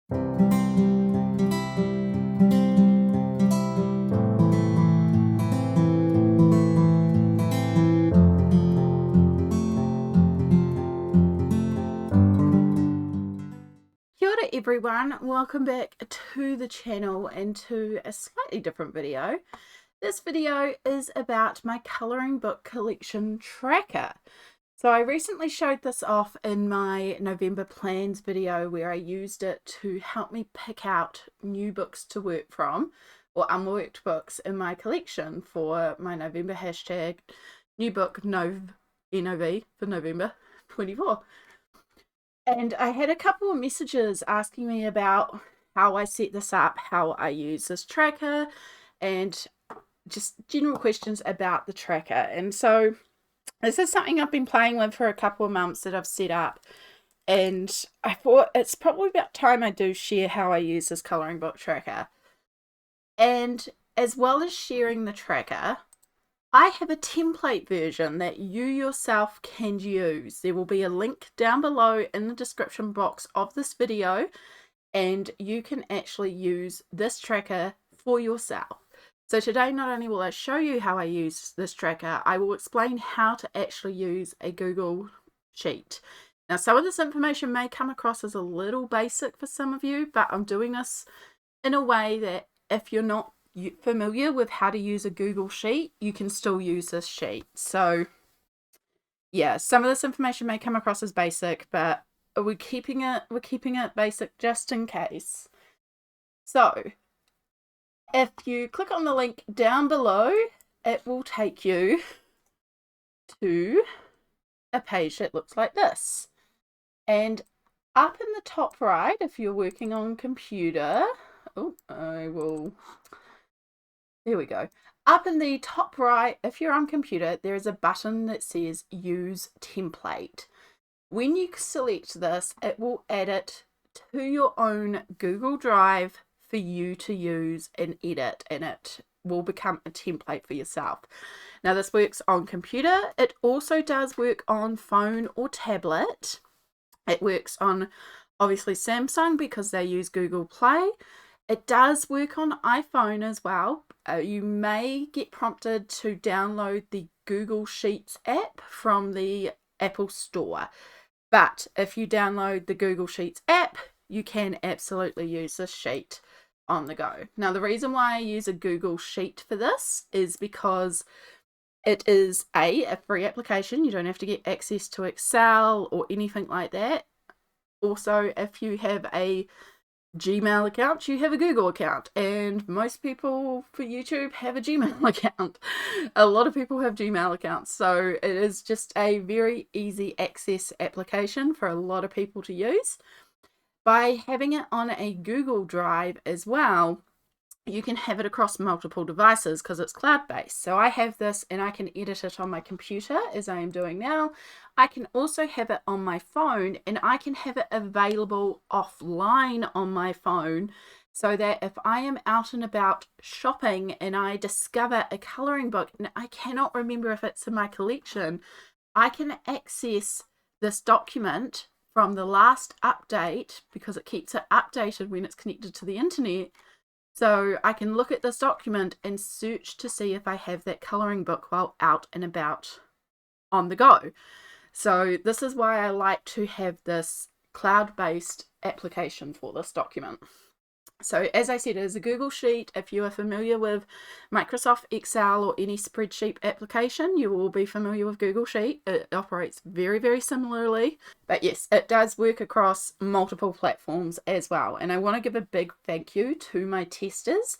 Kia ora everyone, welcome back to the channel and to a slightly different video. This video is about my colouring book collection tracker. So I recently showed this off in my November plans video where I used it to help me pick out new books to work from, or unworked books in my collection for my November hashtag new book NOV for November 24. And I had a couple of messages asking me about how I set this up, how I use this tracker, and just general questions about the tracker. And so this is something I've been playing with for a couple of months that I've set up. And I thought it's probably about time I do share how I use this colouring book tracker. And as well as sharing the tracker, I have a template version that you yourself can use. There will be a link down below in the description box of this video, and you can actually use this tracker for yourself. So today, not only will I show you how I use this tracker, I will explain how to actually use a Google Sheet. Now, some of this information may come across as a little basic for some of you, but I'm doing this in a way that if you're not familiar with how to use a Google Sheet, you can still use this sheet. So yeah, some of this information may come across as basic, but we're keeping it basic just in case. So if you click on the link down below, it will take you to a page that looks like this. And up in the top right, if you're working on computer, there we go. Up in the top right, if you're on computer, there is a button that says Use Template. When you select this, it will add it to your own Google Drive for you to use and edit, and it will become a template for yourself. Now, this works on computer. It also does work on phone or tablet. It works on, obviously, Samsung because they use Google Play. It does work on iPhone as well. You may get prompted to download the Google Sheets app from the Apple Store. But if you download the Google Sheets app, you can absolutely use this sheet on the go. Now, the reason why I use a Google Sheet for this is because it is a free application. You don't have to get access to Excel or anything like that. Also, if you have a Gmail account, you have a Google account, and most people for YouTube have a Gmail account. A lot of people have Gmail accounts, so it is just a very easy access application for a lot of people to use. By having it on a Google Drive as well, you can have it across multiple devices because it's cloud-based. So I have this and I can edit it on my computer as I am doing now. I can also have it on my phone, and I can have it available offline on my phone so that if I am out and about shopping and I discover a colouring book and I cannot remember if it's in my collection, I can access this document from the last update because it keeps it updated when it's connected to the internet. So I can look at this document and search to see if I have that colouring book while out and about on the go. So this is why I like to have this cloud-based application for this document. So as I said, it is a Google Sheet. If you are familiar with Microsoft Excel or any spreadsheet application, you will be familiar with Google Sheet. It operates very, very similarly. But yes, it does work across multiple platforms as well. And I want to give a big thank you to my testers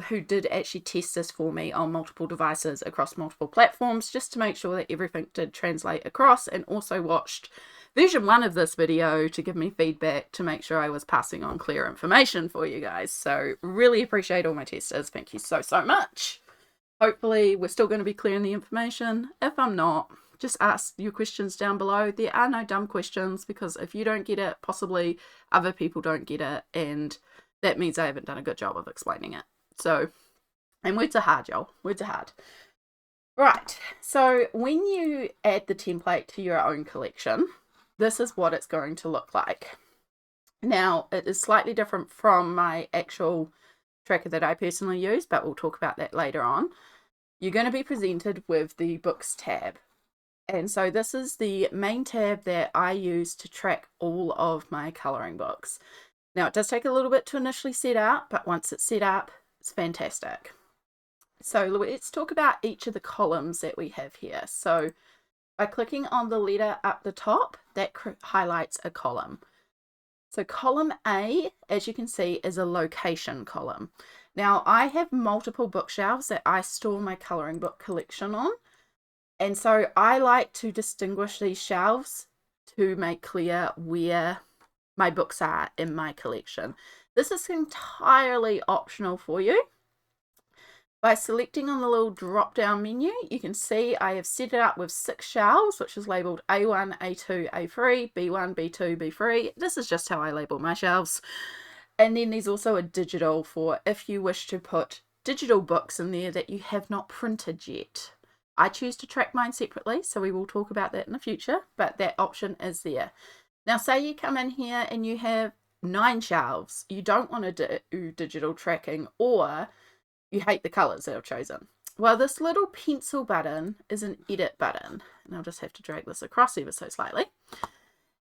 who did actually test this for me on multiple devices across multiple platforms, just to make sure that everything did translate across, and also watched version 1 of this video to give me feedback to make sure I was passing on clear information for you guys. So really appreciate all my testers. Thank you so, so much. Hopefully we're still going to be clearing the information. If I'm not, just ask your questions down below. There are no dumb questions, because if you don't get it, possibly other people don't get it, and that means I haven't done a good job of explaining it. So, and words are hard, y'all. Words are hard. Right, so when you add the template to your own collection, this is what it's going to look like. Now, it is slightly different from my actual tracker that I personally use, but we'll talk about that later on. You're going to be presented with the Books tab. And so this is the main tab that I use to track all of my colouring books. Now, it does take a little bit to initially set up, but once it's set up, it's fantastic. So let's talk about each of the columns that we have here. So by clicking on the letter up the top, that highlights a column. So column A, as you can see, is a location column. Now, I have multiple bookshelves that I store my colouring book collection on. And so I like to distinguish these shelves to make clear where my books are in my collection. This is entirely optional for you. By selecting on the little drop down menu, you can see I have set it up with 6 shelves, which is labeled A1, A2, A3, B1, B2, B3. This is just how I label my shelves. And then there's also a digital for if you wish to put digital books in there that you have not printed yet. I choose to track mine separately, so we will talk about that in the future, but that option is there. Now, say you come in here and you have 9 shelves. You don't want to do digital tracking, or you hate the colours that I've chosen. Well, this little pencil button is an edit button, and I'll just have to drag this across ever so slightly.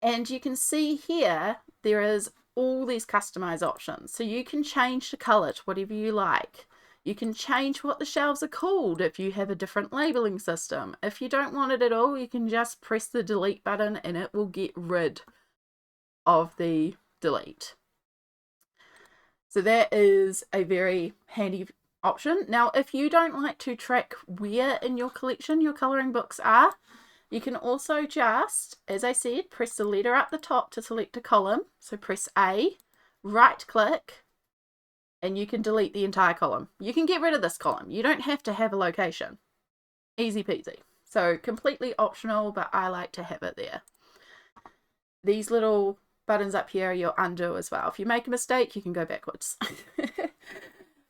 And you can see here there is all these customize options. So you can change the colour to whatever you like. You can change what the shelves are called if you have a different labeling system. If you don't want it at all, you can just press the delete button and it will get rid of the delete. So that is a very handy option. Now, if you don't like to track where in your collection your colouring books are, you can also just, as I said, press the letter up the top to select a column. So press A, right click, and you can delete the entire column. You can get rid of this column. You don't have to have a location. Easy peasy. So completely optional, but I like to have it there. These little buttons up here are your undo as well. If you make a mistake, you can go backwards.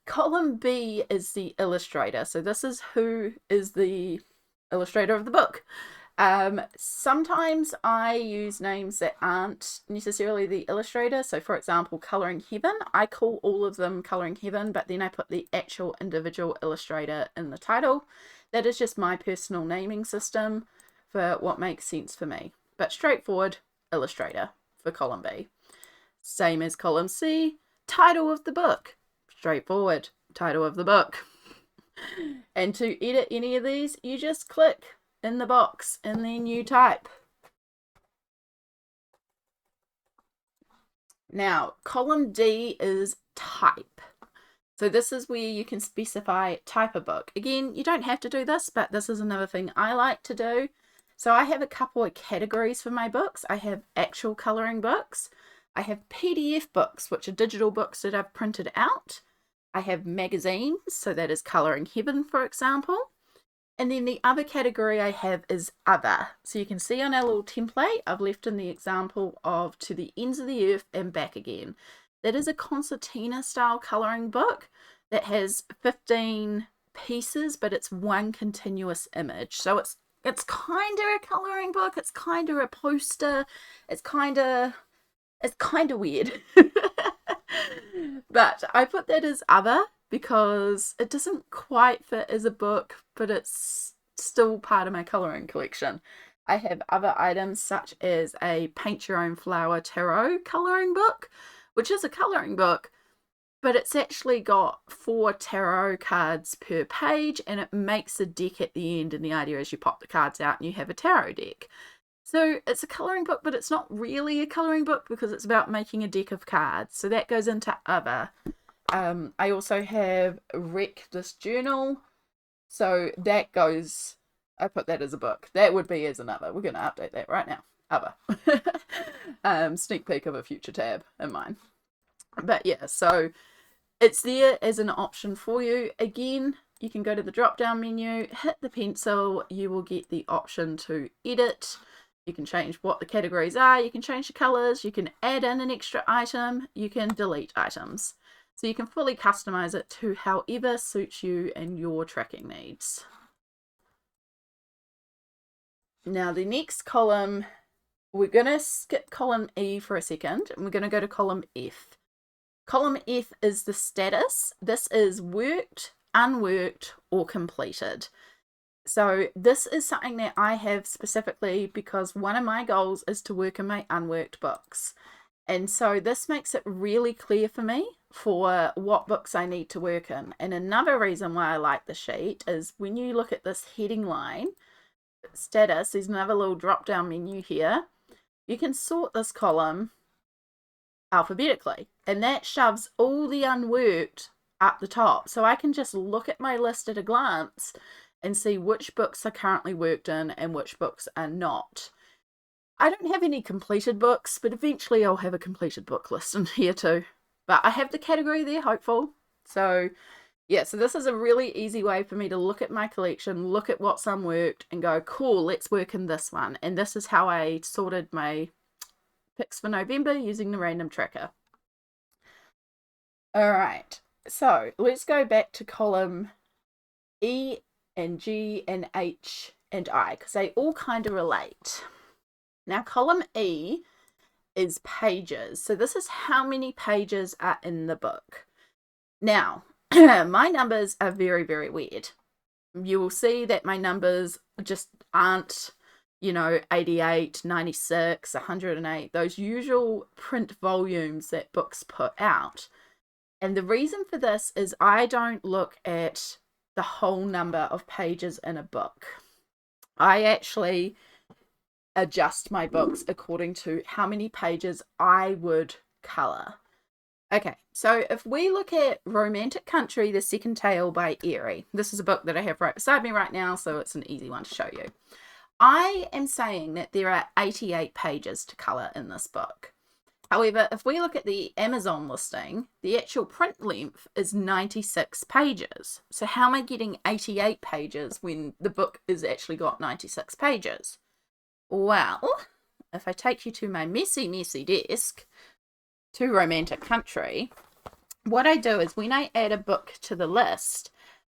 Column B is the illustrator. So this is who is the illustrator of the book. Sometimes I use names that aren't necessarily the illustrator. So for example, Colouring Heaven, I call all of them Colouring Heaven, but then I put the actual individual illustrator in the title. That is just my personal naming system for what makes sense for me. But straightforward, illustrator for column B. Same as column C, title of the book. Straightforward, title of the book. And to edit any of these, you just click in the box and then you type. Now, column D is type. So this is where you can specify type of book. Again, you don't have to do this, but this is another thing I like to do. So I have a couple of categories for my books. I have actual colouring books. I have PDF books, which are digital books that I've printed out. I have magazines, so that is Colouring Heaven, for example. And then the other category I have is other. So you can see on our little template, I've left in the example of To the Ends of the Earth and Back Again. That is a concertina style colouring book that has 15 pieces, but it's one continuous image. So it's kind of a colouring book. It's kind of a poster. It's kind of weird. But I put that as other because it doesn't quite fit as a book, but it's still part of my colouring collection. I have other items such as a Paint Your Own Flower Tarot colouring book, which is a colouring book, but it's actually got 4 tarot cards per page and it makes a deck at the end, and the idea is you pop the cards out and you have a tarot deck. So it's a colouring book, but it's not really a colouring book because it's about making a deck of cards. So that goes into other. I also have Wreck This Journal. So that goes, I put that as a book. That would be as another. We're going to update that right now. Other. Sneak peek of a future tab in mine. But yeah, so it's there as an option for you. Again, you can go to the drop down menu, hit the pencil, you will get the option to edit. You can change what the categories are, you can change the colours, you can add in an extra item, you can delete items. So you can fully customize it to however suits you and your tracking needs. Now the next column We're going to skip column E for a second, and we're going to go to column F. Column F is the status. This is worked, unworked, or completed. So this is something that I have specifically because one of my goals is to work in my unworked books. And so this makes it really clear for me for what books I need to work in. And another reason why I like the sheet is when you look at this heading line, status, there's another little drop down menu here. You can sort this column alphabetically, and that shoves all the unworked up the top. So I can just look at my list at a glance and see which books are currently worked in and which books are not. I don't have any completed books, but eventually I'll have a completed book list in here too. But I have the category there, hopeful. So yeah, so this is a really easy way for me to look at my collection, look at what's unworked and go, cool, let's work in this one. And this is how I sorted my picks for November using the random tracker. All right, so let's go back to column E and G and H and I because they all kind of relate. Now, column E is pages. So this is how many pages are in the book. Now, my numbers are very, very weird. You will see that my numbers just aren't, 88, 96, 108, those usual print volumes that books put out. And the reason for this is I don't look at the whole number of pages in a book. I actually adjust my books according to how many pages I would colour. Okay, so if we look at Romantic Country, The Second Tale by Erie, this is a book that I have right beside me right now, so it's an easy one to show you. I am saying that there are 88 pages to colour in this book. However, if we look at the Amazon listing, the actual print length is 96 pages. So how am I getting 88 pages when the book has actually got 96 pages? Well, if I take you to my messy, messy desk, to Romantic Country, what I do is when I add a book to the list,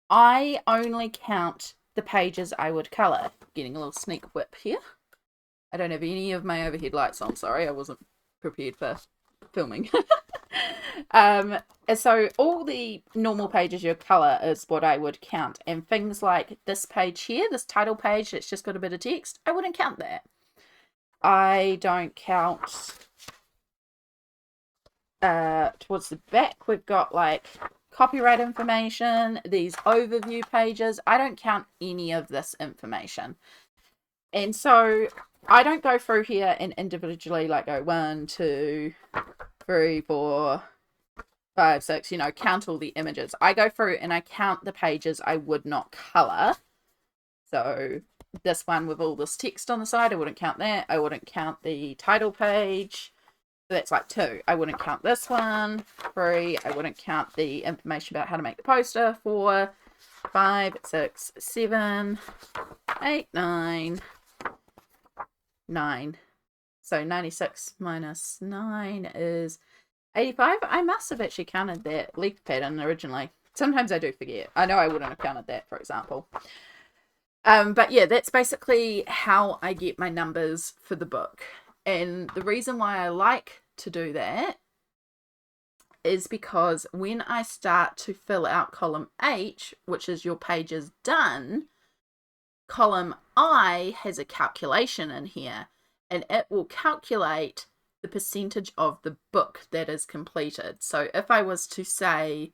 I only count the pages I would colour. Getting a little sneak whip here. I don't have any of my overhead lights on, sorry, I wasn't prepared for filming. So all the normal pages you colour is what I would count, and things like this page here, this title page that's just got a bit of text, I wouldn't count that. I don't count towards the back. We've got like copyright information, these overview pages. I don't count any of this information, and so I don't go through here and individually like go 1, 2, 3, 4, 5, 6, count all the images. I go through and I count the pages I would not color. So this one with all this text on the side, I wouldn't count that. I wouldn't count the title page. So that's like 2. I wouldn't count this one. 3. I wouldn't count the information about how to make the poster. 4, 5, 6, 7, 8, 9. So 96 minus 9 is 85. I must have actually counted that leaf pattern originally. Sometimes I do forget. I know I wouldn't have counted that, for example. But yeah, that's basically how I get my numbers for the book. And the reason why I like to do that is because when I start to fill out column H, which is your pages done, column I has a calculation in here, and it will calculate the percentage of the book that is completed. So if I was to say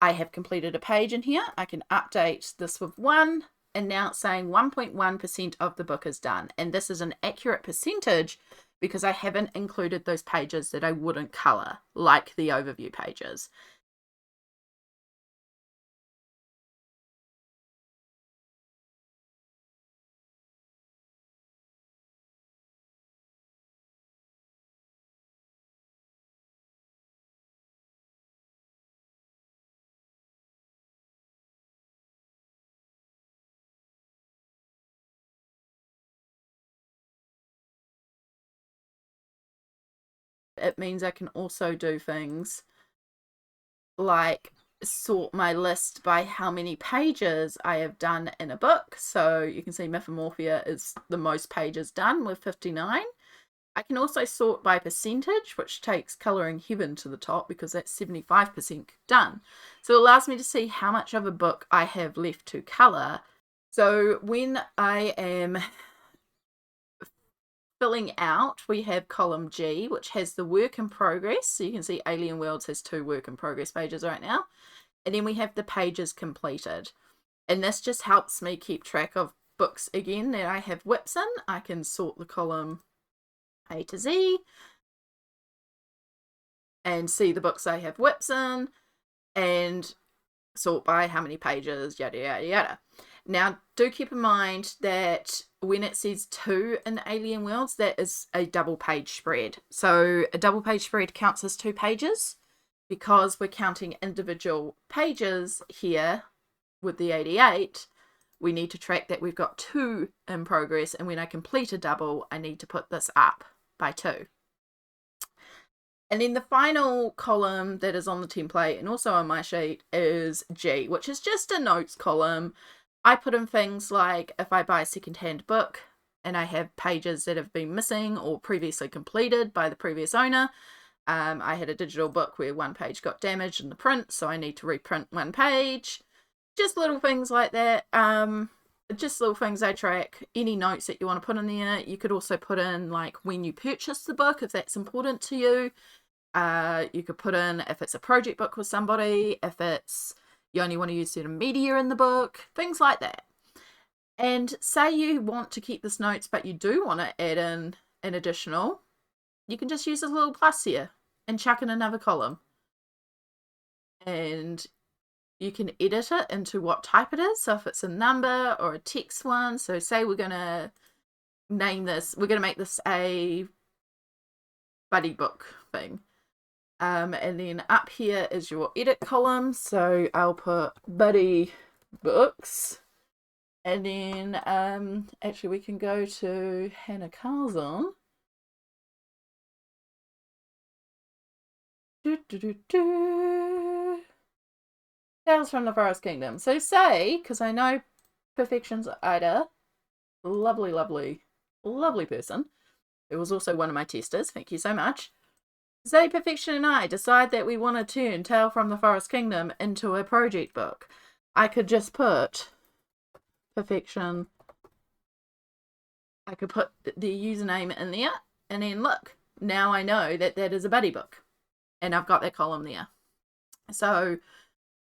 I have completed a page in here, I can update this with 1, and now it's saying 1.1% of the book is done. And this is an accurate percentage because I haven't included those pages that I wouldn't colour, like the overview pages. It means I can also do things like sort my list by how many pages I have done in a book. So you can see Mythomorphia is the most pages done with 59. I can also sort by percentage, which takes colouring heaven to the top because that's 75% done. So it allows me to see how much of a book I have left to colour. So when I am filling out, we have column G, which has the work in progress. So you can see Alien Worlds has 2 work in progress pages right now. And then we have the pages completed. And this just helps me keep track of books again that I have whips in. I can sort the column A to Z and see the books I have whips in and sort by how many pages, yada, yada, yada. Now, do keep in mind that when it says 2 in Alien Worlds, that is a double page spread. So a double page spread counts as 2 pages because we're counting individual pages here with the 88. We need to track that we've got 2 in progress, and when I complete a double, I need to put this up by 2. And then the final column that is on the template and also on my sheet is G, which is just a notes column. I put in things like if I buy a secondhand book and I have pages that have been missing or previously completed by the previous owner. I had a digital book where one page got damaged in the print, so I need to reprint one page. Just little things like that. Just little things I track. Any notes that you want to put in there. You could also put in like when you purchase the book, if that's important to you. You could put in if it's a project book with somebody, if it's you only want to use certain media in the book, things like that. And say you want to keep this notes, but you do want to add in an additional, you can just use this little plus here and chuck in another column. And you can edit it into what type it is. So if it's a number or a text one, so say we're going to name this, we're going to make this a buddy book thing. And then up here is your edit column. So I'll put buddy books. And then actually we can go to Hannah Carlson. Tales from the Forest Kingdom. So say, because I know Perfection's Ida, lovely, lovely, lovely person, who was also one of my testers, thank you so much. Say Perfection and I decide that we want to turn Tale from the Forest Kingdom into a project book. I could just put Perfection, I could put the username in there, and then look, now I know that that is a buddy book, and I've got that column there. So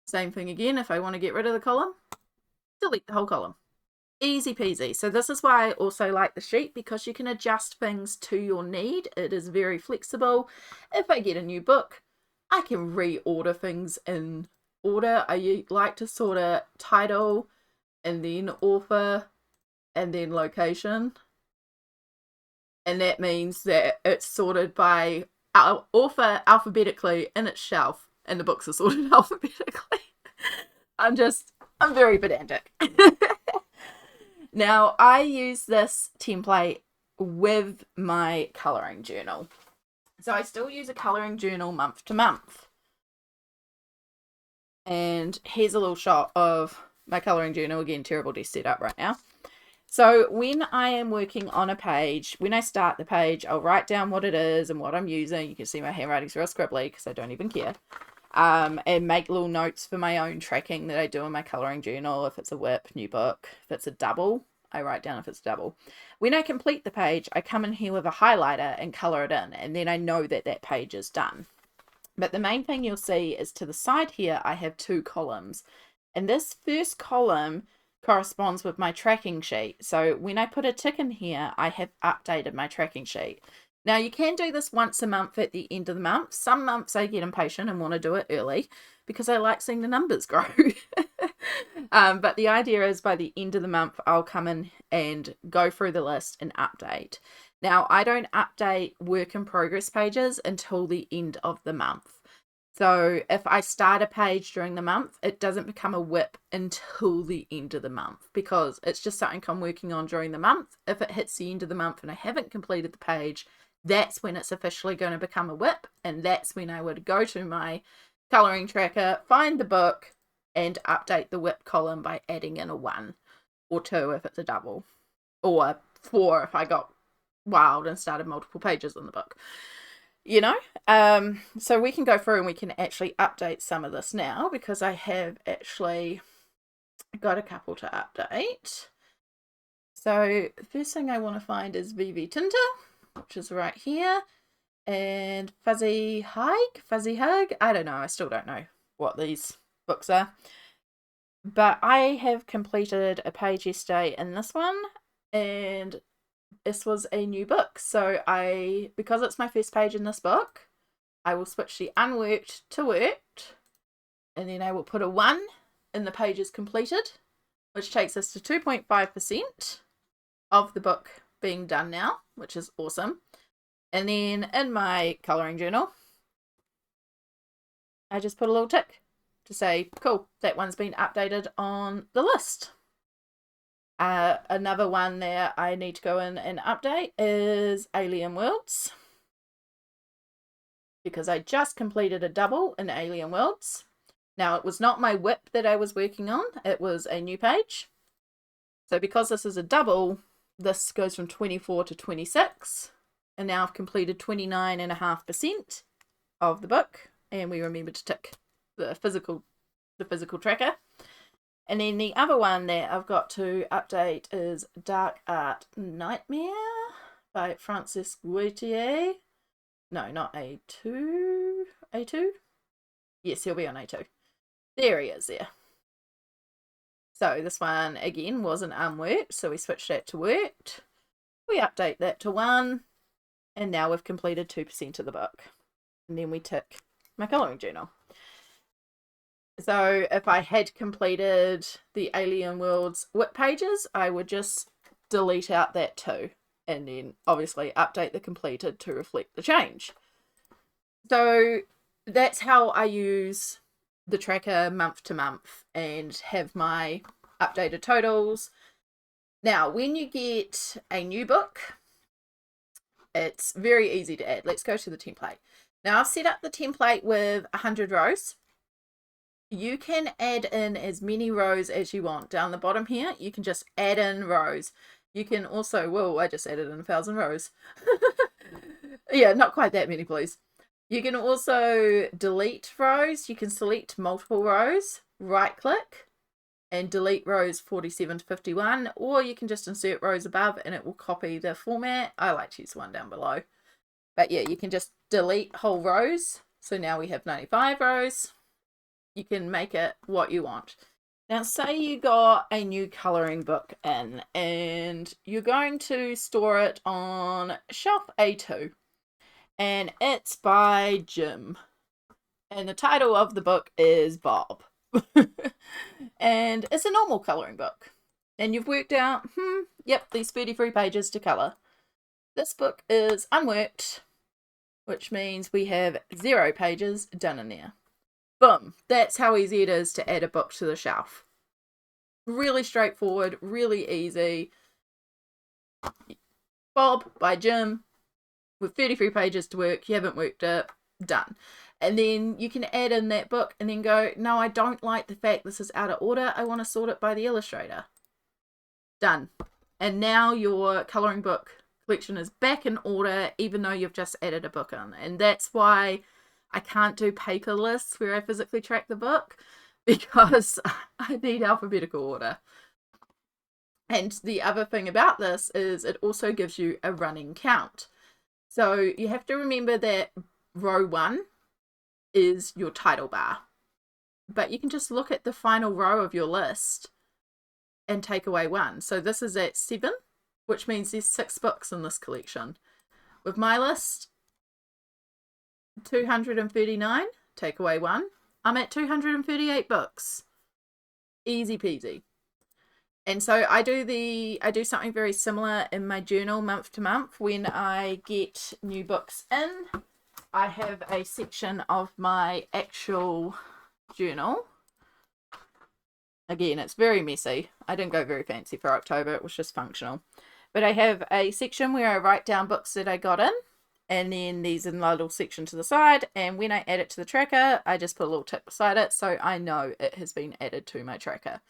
same thing again, if I want to get rid of the column, delete the whole column. Easy peasy. So this is why I also like the sheet, because you can adjust things to your need. It is very flexible. If I get a new book, I can reorder things in order. I like to sort of title and then author and then location. And that means that it's sorted by author alphabetically in its shelf, and the books are sorted alphabetically. I'm very pedantic. Now, I use this template with my colouring journal. So I still use a colouring journal month to month. And here's a little shot of my colouring journal. Again, terrible desk setup right now. So when I am working on a page, when I start the page, I'll write down what it is and what I'm using. You can see my handwriting's real scribbly because I don't even care. And make little notes for my own tracking that I do in my colouring journal. If it's a whip, new book. If it's a double, I write down if it's a double. When I complete the page, I come in here with a highlighter and colour it in, and then I know that that page is done. But the main thing you'll see is to the side here, I have 2 columns. And this first column corresponds with my tracking sheet. So when I put a tick in here, I have updated my tracking sheet. Now, you can do this once a month at the end of the month. Some months I get impatient and want to do it early because I like seeing the numbers grow. But the idea is by the end of the month, I'll come in and go through the list and update. Now, I don't update work in progress pages until the end of the month. So if I start a page during the month, it doesn't become a whip until the end of the month, because it's just something I'm working on during the month. If it hits the end of the month and I haven't completed the page, that's when it's officially going to become a whip, and that's when I would go to my colouring tracker, find the book, and update the whip column by adding in a 1 or 2 if it's a double, or 4 if I got wild and started multiple pages in the book. So we can go through and we can actually update some of this now, because I have actually got a couple to update. So the first thing I want to find is VV Tinter, which is right here, and Fuzzy Hug. I don't know. I still don't know what these books are. But I have completed a page yesterday in this one, and this was a new book. So because it's my first page in this book, I will switch the unworked to worked, and then I will put a 1 in the pages completed, which takes us to 2.5% of the book being done now, which is awesome. And then in my colouring journal, I just put a little tick to say, cool, that one's been updated on the list. Another one there I need to go in and update is Alien Worlds, because I just completed a double in Alien Worlds. Now, it was not my whip that I was working on, it was a new page. So because this is a double, this goes from 24 to 26, and now I've completed 29.5% of the book, and we remember to tick the physical tracker. And then the other one that I've got to update is Dark Art Nightmare by Francis Guitier. No, not A2. A2? Yes, he'll be on A2. There he is there. So this one, again, wasn't unworked, so we switched that to worked. We update that to 1, and now we've completed 2% of the book. And then we tick my colouring journal. So if I had completed the Alien Worlds whip pages, I would just delete out that 2, and then obviously update the completed to reflect the change. So that's how I use the tracker month to month and have my updated totals. Now, when you get a new book, it's very easy to add. Let's go to the template. Now, I've set up the template with 100 rows. You can add in as many rows as you want. Down the bottom here, you can just add in rows. You can also, whoa, I just added in 1,000 rows. Yeah, not quite that many, please. You can also delete rows. You can select multiple rows, right click, and delete rows 47 to 51, or you can just insert rows above and it will copy the format. I like to use the one down below. But yeah, you can just delete whole rows. So now we have 95 rows. You can make it what you want. Now, say you got a new colouring book in and you're going to store it on shelf A2, and it's by Jim, and the title of the book is Bob. And it's a normal colouring book, and you've worked out, yep, these 33 pages to colour. This book is unworked, which means we have 0 pages done in there. Boom, that's how easy it is to add a book to the shelf. Really straightforward, really easy. Bob by Jim, with 33 pages to work, you haven't worked it, done. And then you can add in that book and then go, no, I don't like the fact this is out of order, I want to sort it by the illustrator. Done. And now your colouring book collection is back in order, even though you've just added a book in. And that's why I can't do paper lists where I physically track the book, because I need alphabetical order. And the other thing about this is it also gives you a running count. So you have to remember that row 1 is your title bar. But you can just look at the final row of your list and take away 1. So this is at 7, which means there's 6 books in this collection. With my list, 239, take away 1. I'm at 238 books. Easy peasy. And so I do something very similar in my journal month to month. When I get new books in, I have a section of my actual journal. Again, it's very messy. I didn't go very fancy for October. It was just functional. But I have a section where I write down books that I got in, and then there's a little section to the side, and when I add it to the tracker, I just put a little tick beside it so I know it has been added to my tracker.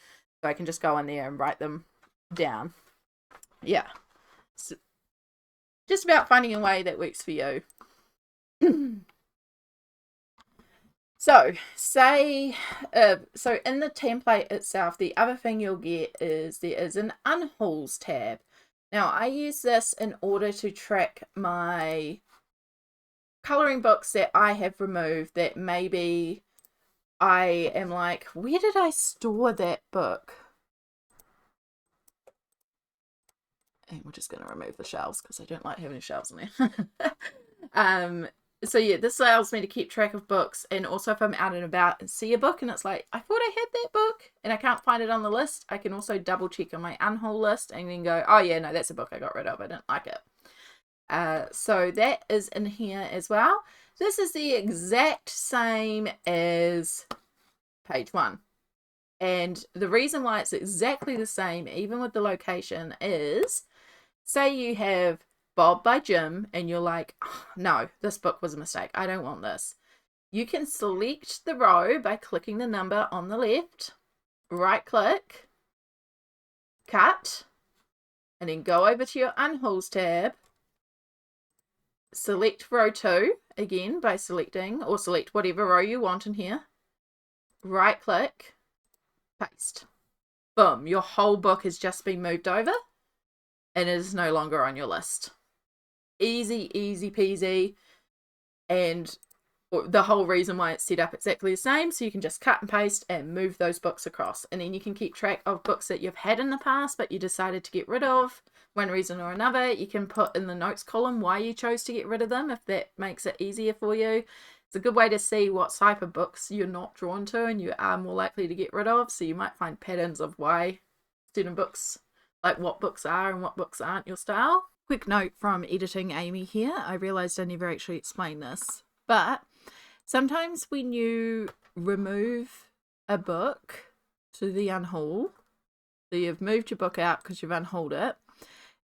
So I can just go in there and write them down. Yeah. Just about finding a way that works for you. So say, so in the template itself, the other thing you'll get is there is an unhauls tab. Now I use this in order to track my coloring books that I have removed that maybe I am like, where did I store that book? And we're just going to remove the shelves because I don't like having shelves in there. So yeah, this allows me to keep track of books, and also if I'm out and about and see a book and it's like, I thought I had that book and I can't find it on the list, I can also double check on my unhaul list and then go, oh yeah, no, that's a book I got rid of, I didn't like it. So that is in here as well. This is the exact same as page 1. And the reason why it's exactly the same, even with the location, is say you have Bob by Jim and you're like, oh, no, this book was a mistake, I don't want this. You can select the row by clicking the number on the left, right click, cut, and then go over to your unhauls tab, select row 2 again by selecting, or select whatever row you want in here, right click, paste. Boom, your whole book has just been moved over and it is no longer on your list. Easy peasy. And the whole reason why it's set up exactly the same, so you can just cut and paste and move those books across, and then you can keep track of books that you've had in the past but you decided to get rid of one reason or another. You can put in the notes column why you chose to get rid of them if that makes it easier for you. It's a good way to see what type of books you're not drawn to and you are more likely to get rid of, so you might find patterns of why certain books, like what books are and what books aren't your style. Quick note from editing Amy here, I realised I never actually explained this, but sometimes when you remove a book to the unhaul, so you've moved your book out because you've unhauled it,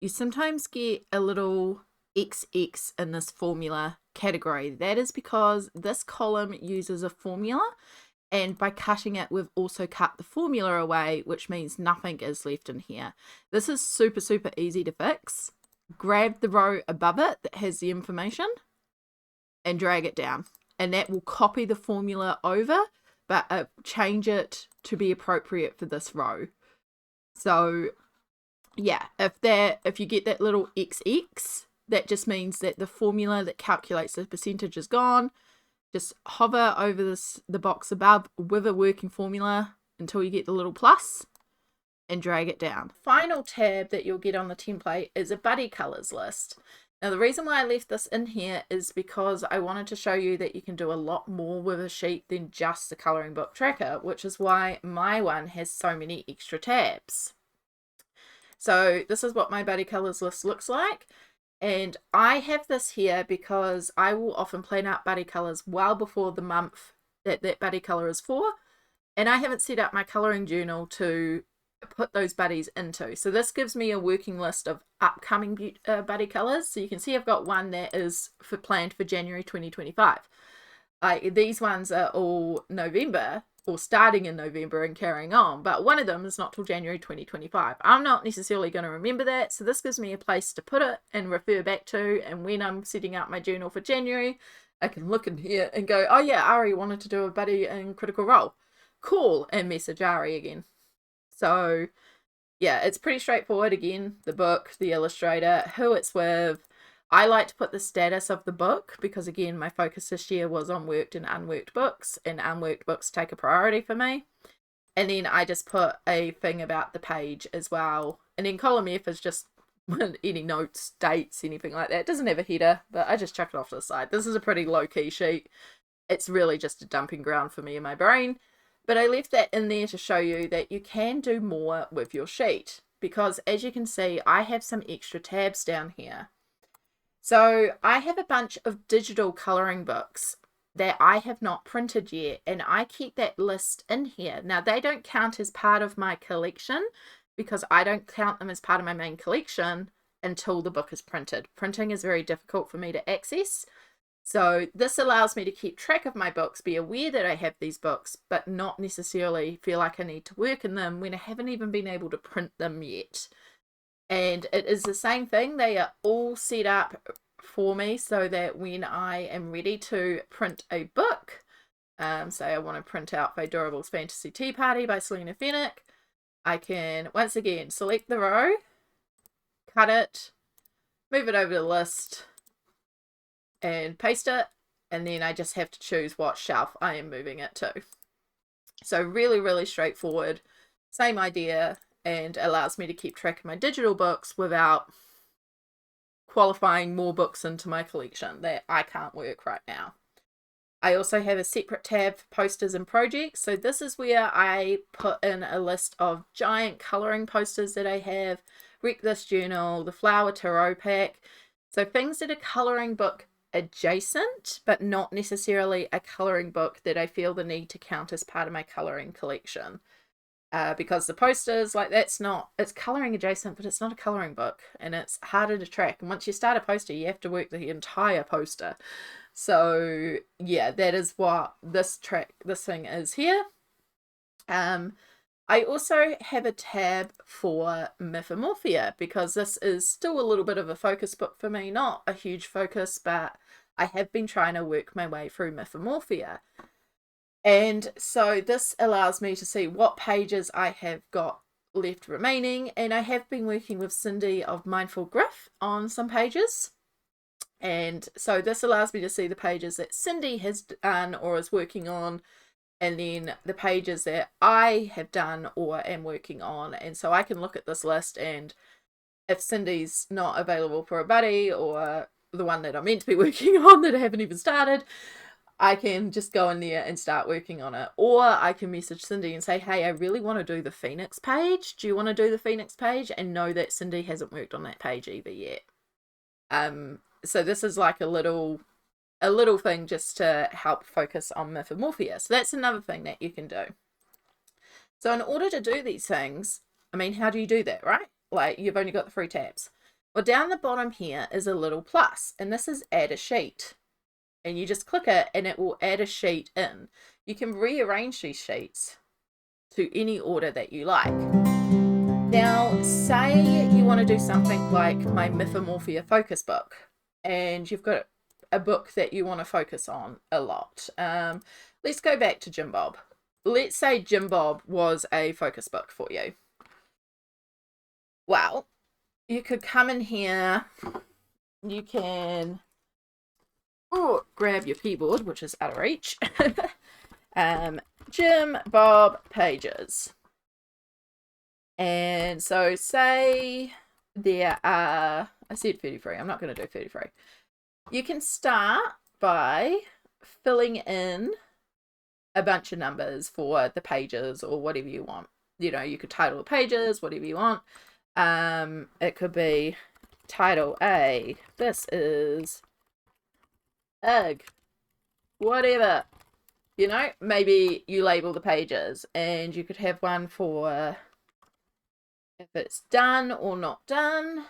you sometimes get a little XX in this formula category. That is because this column uses a formula, and by cutting it, we've also cut the formula away, which means nothing is left in here. This is super easy to fix. Grab the row above it that has the information and drag it down, and that will copy the formula over, but change it to be appropriate for this row. So yeah, if you get that little XX, that just means that the formula that calculates the percentage is gone. Just hover over the box above with a working formula until you get the little plus and drag it down. Final tab that you'll get on the template is a buddy colors list. Now the reason why I left this in here is because I wanted to show you that you can do a lot more with a sheet than just the coloring book tracker, which is why my one has so many extra tabs. So this is what my buddy colors list looks like. And I have this here because I will often plan out buddy colors well before the month that buddy color is for. And I haven't set up my coloring journal to put those buddies into. So this gives me a working list of upcoming buddy colors. So you can see I've got one that is planned for January 2025. These ones are all November, or starting in November and carrying on, but one of them is not till January 2025. I'm not necessarily going to remember that, so this gives me a place to put it and refer back to, and when I'm setting up my journal for January, I can look in here and go, oh yeah, Ari wanted to do a buddy in Critical Role. Cool, and message Ari again. So yeah, it's pretty straightforward. Again, the book, the illustrator, who it's with. I like to put the status of the book because, again, my focus this year was on worked and unworked books, and unworked books take a priority for me. And then I just put a thing about the page as well. And then column F is just any notes, dates, anything like that. It doesn't have a header, but I just chuck it off to the side. This is a pretty low-key sheet. It's really just a dumping ground for me in my brain. But I left that in there to show you that you can do more with your sheet. Because, as you can see, I have some extra tabs down here. So I have a bunch of digital coloring books that I have not printed yet, and I keep that list in here. Now they don't count as part of my collection because I don't count them as part of my main collection until the book is printed. Printing is very difficult for me to access. So this allows me to keep track of my books, be aware that I have these books, but not necessarily feel like I need to work in them when I haven't even been able to print them yet. And it is the same thing. They are all set up for me so that when I am ready to print a book, say I want to print out Fedorable's Fantasy Tea Party by Selena Fennick, I can once again select the row, cut it, move it over to the list, and paste it, and then I just have to choose what shelf I am moving it to. So really, really straightforward, same idea, and allows me to keep track of my digital books without qualifying more books into my collection that I can't work right now. I also have a separate tab for posters and projects. So this is where I put in a list of giant colouring posters that I have, Wreck This Journal, the Flower Tarot Pack. So things that are colouring book adjacent, but not necessarily a colouring book that I feel the need to count as part of my colouring collection. Because the posters, like it's colouring adjacent, but it's not a colouring book, and it's harder to track. And once you start a poster, you have to work the entire poster. So yeah, that is what this thing is here. I also have a tab for Mythomorphia because this is still a little bit of a focus book for me, not a huge focus, but I have been trying to work my way through Mythomorphia. And so this allows me to see what pages I have got left remaining, and I have been working with Cindy of Mindful Griff on some pages. And so this allows me to see the pages that Cindy has done or is working on, and then the pages that I have done or am working on. And so I can look at this list, and if Cindy's not available for a buddy, or the one that I'm meant to be working on that I haven't even started, I can just go in there and start working on it. Or I can message Cindy and say, hey, I really want to do the Phoenix page. Do you want to do the Phoenix page? And know that Cindy hasn't worked on that page either yet. So this is like a little thing just to help focus on Mythomorphia. So that's another thing that you can do. So in order to do these things, I mean, how do you do that, right? Like, you've only got the 3 tabs. Well, down the bottom here is a little plus, and this is add a sheet. And you just click it and it will add a sheet in. You can rearrange these sheets to any order that you like. Now, say you want to do something like my Mythomorphia focus book, and you've got a book that you want to focus on a lot. Let's go back to Jim Bob. Let's say Jim Bob was a focus book for you. Well, you could come in here, you can grab your keyboard, which is out of reach. Jim Bob pages. And so say there are, I said 33, I'm not going to do 33. You can start by filling in a bunch of numbers for the pages or whatever you want. You know, you could title the pages, whatever you want. It could be title A, this is egg, whatever, you know. Maybe you label the pages, and you could have one for if it's done or not done.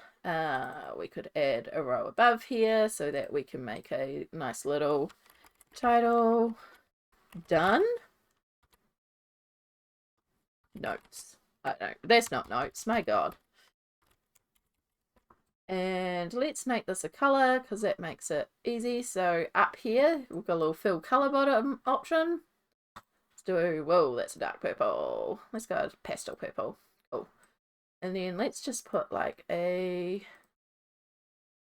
We could add a row above here so that we can make a nice little title, done, notes. I don't know, that's not notes, my god. And let's make this a color because that makes it easy. So up here, we've got a little fill color bottom option. Let's do, whoa, that's a dark purple. Let's go pastel purple. Cool. And then let's just put like a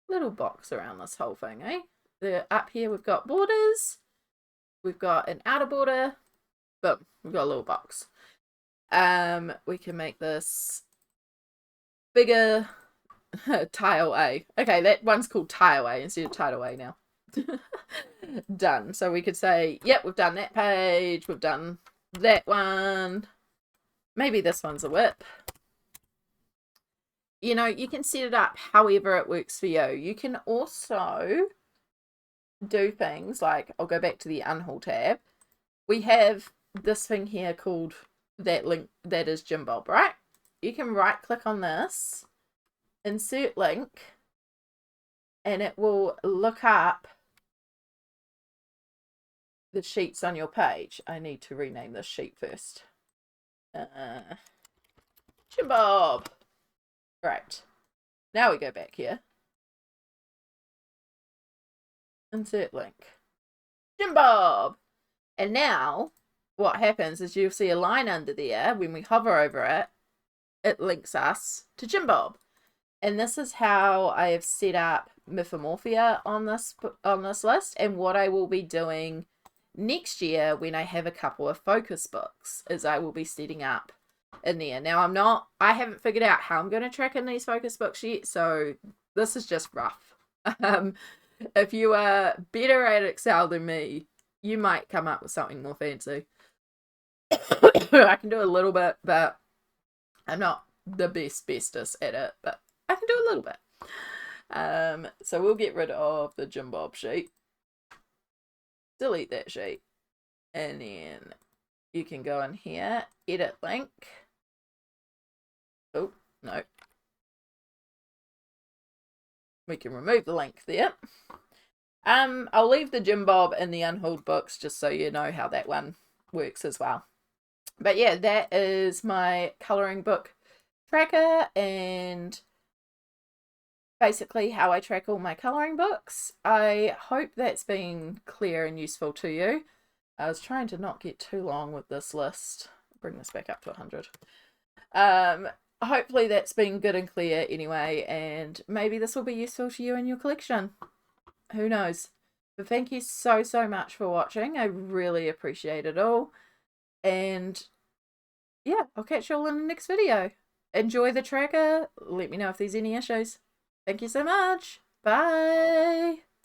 little box around this whole thing, eh? Up here, we've got borders. We've got an outer border. Boom, we've got a little box. We can make this bigger. Tile A. Okay, that one's called Tile A instead of Title A now. Done. So we could say, yep, we've done that page, we've done that one. Maybe this one's a whip. You know, you can set it up however it works for you. You can also do things like, I'll go back to the unhaul tab. We have this thing here called that link, that is Jim Bob, right? You can right click on this, insert link, and it will look up the sheets on your page. I need to rename this sheet first. Jim Bob. Right. Now we go back here. Insert link. Jim Bob. And now what happens is you'll see a line under there. When we hover over it, it links us to Jim Bob. And this is how I have set up Mythomorphia on this list, and what I will be doing next year when I have a couple of focus books is I will be setting up in there. Now I haven't figured out how I'm going to track in these focus books yet, so this is just rough. If you are better at Excel than me, you might come up with something more fancy. I can do a little bit, but I'm not the bestest at it, but I can do a little bit. So we'll get rid of the Jim Bob sheet. Delete that sheet. And then you can go in here, edit link. Oh, no. We can remove the link there. I'll leave the Jim Bob in the unhauled books just so you know how that one works as well. But yeah, that is my colouring book tracker and basically how I track all my colouring books. I hope that's been clear and useful to you. I was trying to not get too long with this list. Bring this back up to 100. Hopefully that's been good and clear anyway, and maybe this will be useful to you in your collection. Who knows? But thank you so much for watching. I really appreciate it all. And yeah, I'll catch you all in the next video. Enjoy the tracker. Let me know if there's any issues. Thank you so much. Bye.